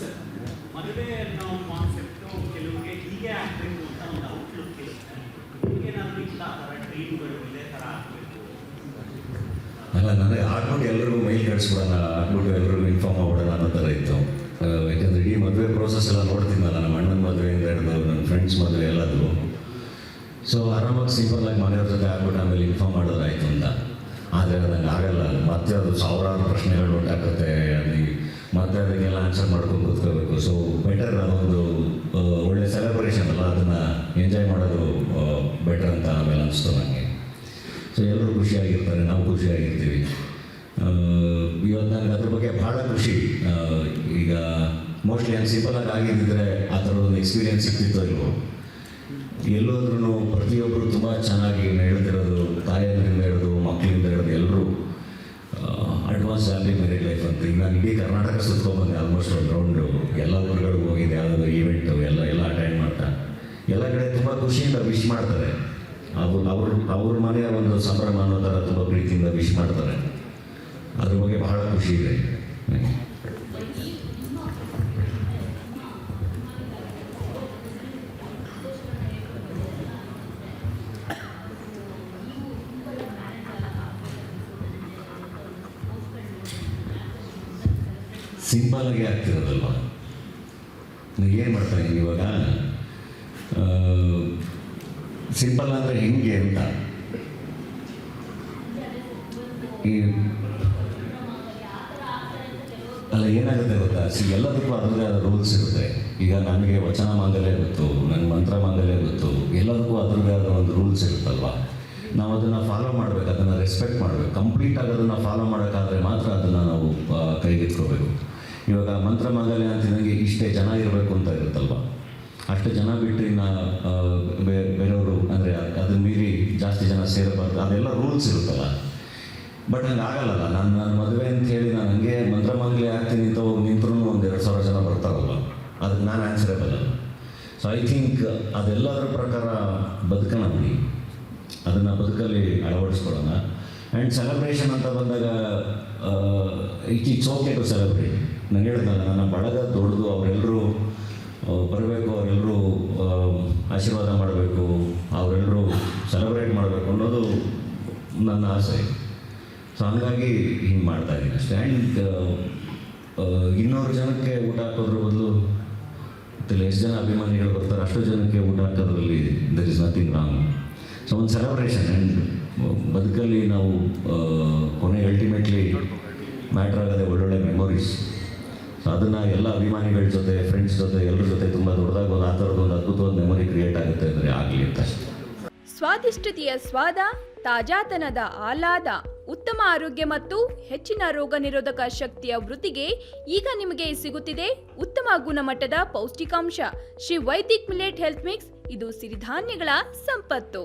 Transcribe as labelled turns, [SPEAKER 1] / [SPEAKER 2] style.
[SPEAKER 1] Sir, ಮದುವೆ ಅನ್ನೋ concept ಕೆಲವರಿಗೆ ಹೀಗೆ ಆಗಬೇಕು ಅಂತ ಒಂದು ಔಟ್ಲುಕ್ ಇರುತ್ತೆ. ಏನಾದರೂ ಇಲ್ಲ ಆ ಥರ ಡ್ರೀಮ್ಗಳು ಇದೇ ಥರ ಆಗಬೇಕು
[SPEAKER 2] ಅಲ್ಲ, ನನಗೆ ಆಗ್ಬಿಟ್ಟು ಎಲ್ಲರಿಗೂ ಮೈಲ್ ಕಳಿಸ್ಬಿಡೋಣ, ಆಗ್ಬಿಟ್ಟು ಎಲ್ಲರಿಗೂ ಇನ್ಫಾರ್ಮ್ ಮಾಡ್ಬಿಡೋಣ ಅನ್ನೋ ಥರ ಇತ್ತು. ಯಾಕೆಂದರೆ ಇಡೀ ಮದುವೆ ಪ್ರೋಸೆಸ್ ಎಲ್ಲ ನೋಡ್ತೀನಲ್ಲ, ನಮ್ಮ ಅಣ್ಣನ ಮದುವೆಯಿಂದ ಹಿಡಿದು ನನ್ನ ಫ್ರೆಂಡ್ಸ್ ಮದುವೆ ಎಲ್ಲದು. ಸೊ ಆರಾಮಾಗಿ ಸಿಂಪಲ್ಲಾಗಿ ಮನೆಯವ್ರ ಜೊತೆ ಆಗ್ಬಿಟ್ಟು ಆಮೇಲೆ ಇನ್ಫಾರ್ಮ್ ಮಾಡೋದಾಯ್ತು ಅಂತ. ಆದರೆ ನಂಗೆ ಆಗಲ್ಲ, ಮತ್ತೆ ಅದು ಸಾವಿರಾರು ಪ್ರಶ್ನೆಗಳು ಉಂಟಾಗುತ್ತೆ, ಅಲ್ಲಿ ಮತ್ತೆ ಅದಕ್ಕೆಲ್ಲ ಆನ್ಸರ್ ಮಾಡ್ಕೊಂಡು ಕೂತ್ಕೋಬೇಕು. ಸೊ ಬೆಟರ್ ಅದೊಂದು ಒಳ್ಳೆ ಸೆಲೆಬ್ರೇಷನ್ ಅಲ್ಲ, ಅದನ್ನು ಎಂಜಾಯ್ ಮಾಡೋದು ಬೆಟರ್ ಅಂತ ಆಮೇಲೆ ಅನಿಸ್ತು ನನಗೆ. ಸೊ ಎಲ್ಲರೂ ಖುಷಿಯಾಗಿರ್ತಾರೆ, ನಾವು ಖುಷಿಯಾಗಿರ್ತೀವಿ. ಇವತ್ತು ನನಗೆ ಅದ್ರ ಬಗ್ಗೆ ಭಾಳ ಖುಷಿ. ಈಗ ಮೋಸ್ಟ್ಲಿ ಹಂಗೆ ಸಿಂಪಲಾಗಿ ಆಗಿದ್ದಿದ್ರೆ ಆ ಥರದೊಂದು ಎಕ್ಸ್ಪೀರಿಯನ್ಸ್ ಸಿಗ್ತಿತ್ತೋ ಇಲ್ವೋ. ಎಲ್ಲೋದ್ರೂ ಪ್ರತಿಯೊಬ್ಬರು ತುಂಬ ಚೆನ್ನಾಗಿ ಹೇಳ್ತಿರೋದು, ತಾಯಿಯರಿಂದ ಹಿಡಿದು ಮಕ್ಕಳಿಂದ ಹಿಡಿದು ಎಲ್ಲರೂ ಅಡ್ವಾನ್ಸ್ ಫ್ಯಾಮಿಲಿ ಮ್ಯಾರೇಜ್ ಲೈಫ್ ಅಂತ. ಈಗ ನಾನು ಇಡೀ ಕರ್ನಾಟಕ ಸುತ್ಕೊಂಡ್ಬಂದೆ, ಆಲ್ಮೋಸ್ಟ್ ಒಂದು ರೌಂಡು ಎಲ್ಲ ಊರುಗಳಿಗೂ ಹೋಗಿದೆ, ಯಾವುದಾದ್ರು ಈವೆಂಟು ಎಲ್ಲ ಅಟೆಂಡ್ ಮಾಡ್ತಾ ಎಲ್ಲ ಕಡೆ ತುಂಬ ಖುಷಿಯಿಂದ ವಿಶ್ ಮಾಡ್ತಾರೆ. ಅವ್ರ ಮನೆಯ ಒಂದು ಸಂಭ್ರಮ ಅನ್ನೋ ಥರ ತುಂಬ ಪ್ರೀತಿಯಿಂದ ವಿಶ್ ಮಾಡ್ತಾರೆ. ಅದ್ರ ಬಗ್ಗೆ ಬಹಳ ಖುಷಿ ಇದೆ. ಸಿಂಪಲ್ಲಾಗಿ ಆಗ್ತಿರೋದಲ್ವ, ನೀವು ಏನು ಮಾಡ್ತಾರೆ ಇವಾಗ. ಸಿಂಪಲ್ ಅಂದರೆ ಹೆಂಗೆ ಅಂತ ಅಲ್ಲ, ಏನಾಗುತ್ತೆ ಗೊತ್ತಾ, ಎಲ್ಲದಕ್ಕೂ ಅದರದೇ ಆದ ರೂಲ್ಸ್ ಇರುತ್ತೆ. ಈಗ ನನಗೆ ವಚನ ಮಾಂಗಲ್ಯ ಗೊತ್ತು, ನನಗೆ ಮಂತ್ರ ಮಾಂಗಲ್ಯ ಗೊತ್ತು, ಎಲ್ಲದಕ್ಕೂ ಅದರದೇ ಆದ ಒಂದು ರೂಲ್ಸ್ ಇರುತ್ತಲ್ವ. ನಾವು ಅದನ್ನು ಫಾಲೋ ಮಾಡಬೇಕು, ಅದನ್ನು ರೆಸ್ಪೆಕ್ಟ್ ಮಾಡಬೇಕು. ಕಂಪ್ಲೀಟಾಗಿ ಅದನ್ನು ಫಾಲೋ ಮಾಡೋಕ್ಕಾದರೆ ಮಾತ್ರ ಅದನ್ನು ನಾವು ಕೈಗೆತ್ಕೋಬೇಕು. ಇವಾಗ ಮಂತ್ರ ಮಾಂಗಲ್ಯ ಅಂತ ನನಗೆ ಇಷ್ಟೇ ಜನ ಇರಬೇಕು ಅಂತ ಇರುತ್ತಲ್ವ, ಅಷ್ಟು ಜನ ಬಿಟ್ಟು ಇನ್ನು ಬೇರೆಯವರು ಅಂದರೆ ಅದನ್ನ ಮೀರಿ ಜಾಸ್ತಿ ಜನ ಸೇರಬಾರ್ದು, ಅದೆಲ್ಲ ರೂಲ್ಸ್ ಇರುತ್ತಲ್ಲ. ಬಟ್ ಹಂಗೆ ಆಗಲ್ಲ. ನನ್ನ ಮದುವೆ ಅಂತ ಹೇಳಿ ನಾನು ಹಂಗೆ ಮಂತ್ರ ಮಾಂಗಲ್ಯ ಆಗ್ತೀನಿ ಅಂತ ಹೋಗಿ ನಿಂತರೂ ಒಂದು 2,000 ಜನ ಬರ್ತಾರಲ್ಲ, ಅದಕ್ಕೆ ನಾನು ಆನ್ಸರೇಬಲ್ ಅಲ್ಲ. ಸೊ ಐ ಥಿಂಕ್ ಅದೆಲ್ಲದರ ಪ್ರಕಾರ ಬದುಕೋಣ ಬಿಡಿ, ಅದನ್ನು ಬದುಕಲ್ಲಿ ಅಳವಡಿಸ್ಕೊಳ್ಳೋಣ. ಆ್ಯಂಡ್ ಸೆಲೆಬ್ರೇಷನ್ ಅಂತ ಬಂದಾಗ ಇಟ್ಸ್ ಓಕೆ ಟು ಸೆಲೆಬ್ರೇಟ್. ನಾನು ಹೇಳಿದ್ನಲ್ಲ, ನನ್ನ ಬಳಗ ದೊಡ್ಡದು, ಅವರೆಲ್ಲರೂ ಬರಬೇಕು, ಅವರೆಲ್ಲರೂ ಆಶೀರ್ವಾದ ಮಾಡಬೇಕು, ಅವರೆಲ್ಲರೂ ಸೆಲೆಬ್ರೇಟ್ ಮಾಡಬೇಕು ಅನ್ನೋದು ನನ್ನ ಆಸೆ. ಸೊ ಹಂಗಾಗಿ ಹಿಂಗೆ ಮಾಡ್ತಾಯಿದ್ದೀನಿ ಅಷ್ಟೇ. ಆ್ಯಂಡ್ 200 ಜನಕ್ಕೆ ಊಟ ಹಾಕೋದ್ರ ಬದಲು ಎಷ್ಟು ಜನ ಅಭಿಮಾನಿಗಳು ಬರ್ತಾರೆ ಅಷ್ಟು ಜನಕ್ಕೆ ಊಟ ಹಾಕೋದ್ರಲ್ಲಿ there is nothing wrong. So ಒಂದು ಸೆಲೆಬ್ರೇಷನ್. ಆ್ಯಂಡ್ ಬದುಕಲ್ಲಿ ನಾವು ಕೊನೆ ಅಲ್ಟಿಮೇಟ್ಲಿ ಮ್ಯಾಟ್ರ್ ಆಗೋದೇ ಒಳ್ಳೊಳ್ಳೆ ಮೆಮೊರೀಸ್. ಸೊ ಅದನ್ನು ಎಲ್ಲ ಅಭಿಮಾನಿಗಳ ಜೊತೆ, ಫ್ರೆಂಡ್ಸ್ ಜೊತೆ, ಎಲ್ಲರ ಜೊತೆ ತುಂಬ ದೊಡ್ಡದಾಗಿ ಒಂದು ಆ ಥರದೊಂದು ಅದ್ಭುತವಾದ ಮೆಮೊರಿ ಕ್ರಿಯೇಟ್ ಆಗುತ್ತೆ ಅಂದರೆ ಆಗಲಿ ಅಂತ ಅಷ್ಟೇ.
[SPEAKER 3] ಸ್ವಾದಿಷ್ಟತೆಯ ಸ್ವಾದ, ತಾಜಾತನದ ಆಹ್ಲಾದ, ಉತ್ತಮ ಆರೋಗ್ಯ ಮತ್ತು ಹೆಚ್ಚಿನ ರೋಗ ನಿರೋಧಕ ಶಕ್ತಿಯ ವೃದ್ಧಿಗೆ ಈಗ ನಿಮಗೆ ಸಿಗುತ್ತಿದೆ ಉತ್ತಮ ಗುಣಮಟ್ಟದ ಪೌಷ್ಟಿಕಾಂಶ. Shri Vaidik millet health mix, ಇದು ಸಿರಿಧಾನ್ಯಗಳ ಸಂಪತ್ತು.